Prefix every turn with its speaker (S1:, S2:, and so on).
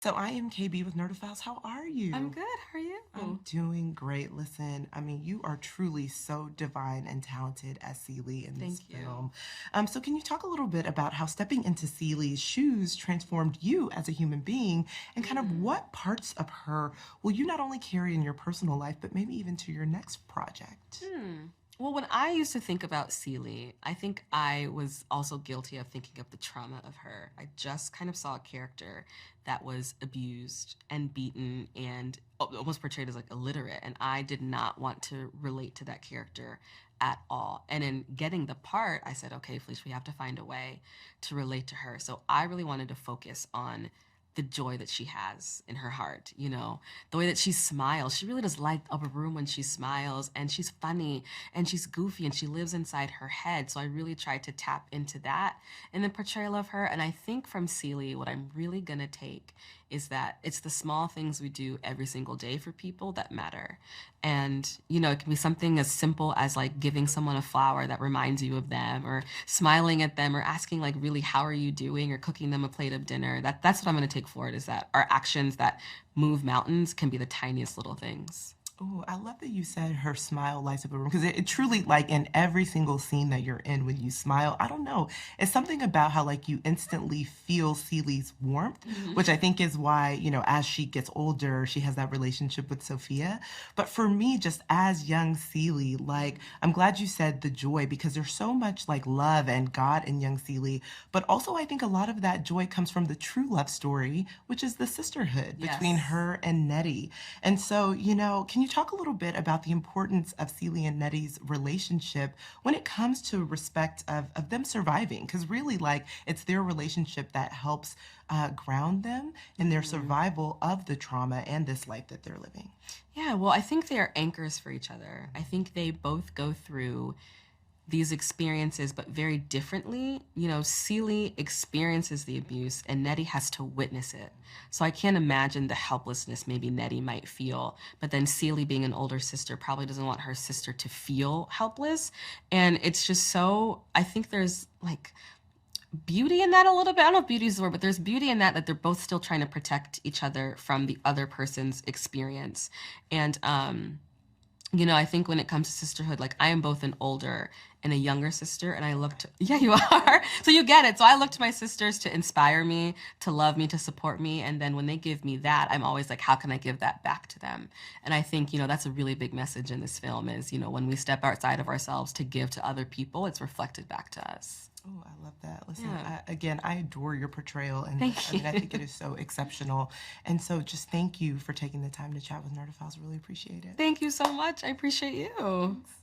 S1: So I am KB with Nerdophiles. How are
S2: I'm
S1: you?
S2: good. How are
S1: I'm
S2: you?
S1: doing great. Listen, I mean, you are truly so divine and talented as Celie in this
S2: Thank you.
S1: film. So can you talk a little bit about how stepping into Celie's shoes transformed you as a human being, and kind of
S2: Mm.
S1: what parts of her will you not only carry in your personal life, but maybe even to your next project?
S2: Hmm. Well, when I used to think about Celie, I think I was also guilty of thinking of the trauma of her. I just kind of saw a character that was abused and beaten and almost portrayed as like illiterate, and I did not want to relate to that character at all. And in getting the part, I said, okay, Felicia, we have to find a way to relate to her. So I really wanted to focus on the joy that she has in her heart, the way that she smiles. She really does light up a room when she smiles, and she's funny and she's goofy and she lives inside her head. So I really tried to tap into that in the portrayal of her. And I think from Celie, what I'm really gonna take is that it's the small things we do every single day for people that matter. And, it can be something as simple as like giving someone a flower that reminds you of them, or smiling at them, or asking like really how are you doing, or cooking them a plate of dinner. That's what I'm going to take forward, is that our actions that move mountains can be the tiniest little things.
S1: Oh, I love that you said her smile lights up a room because it truly, like in every single scene that you're in, when you smile, I don't know, it's something about how like you instantly feel Celie's warmth,
S2: Mm-hmm.
S1: which I think is why, as she gets older, she has that relationship with Sophia. But for me, just as young Celie, like I'm glad you said the joy because there's so much like love and God in young Celie, but also I think a lot of that joy comes from the true love story, which is the sisterhood between
S2: Yes.
S1: her and Nettie. And so, can you talk a little bit about the importance of Celie and Nettie's relationship when it comes to respect of them surviving? Because really, like, it's their relationship that helps ground them in their
S2: Mm-hmm.
S1: survival of the trauma and this life that they're living.
S2: Yeah, well, I think they are anchors for each other. I think they both go through these experiences, but very differently. Celie experiences the abuse and Nettie has to witness it. So I can't imagine the helplessness maybe Nettie might feel. But then Celie, being an older sister, probably doesn't want her sister to feel helpless. And it's just so, I think there's like beauty in that a little bit. I don't know if beauty is the word, but there's beauty in that they're both still trying to protect each other from the other person's experience. And I think when it comes to sisterhood, like I am both an older and a younger sister, and I look to, yeah, you are. So you get it. So I look to my sisters to inspire me, to love me, to support me. And then when they give me that, I'm always like, how can I give that back to them? And I think, that's a really big message in this film is, when we step outside of ourselves to give to other people, it's reflected back to us.
S1: Oh, I love that. Listen,
S2: Yeah.
S1: again, I adore your portrayal in this.
S2: Thank
S1: I
S2: you.
S1: mean, I think it is so exceptional. And so just thank you for taking the time to chat with Nerdophiles. Really appreciate it.
S2: Thank you so much. I appreciate you.
S1: Thanks.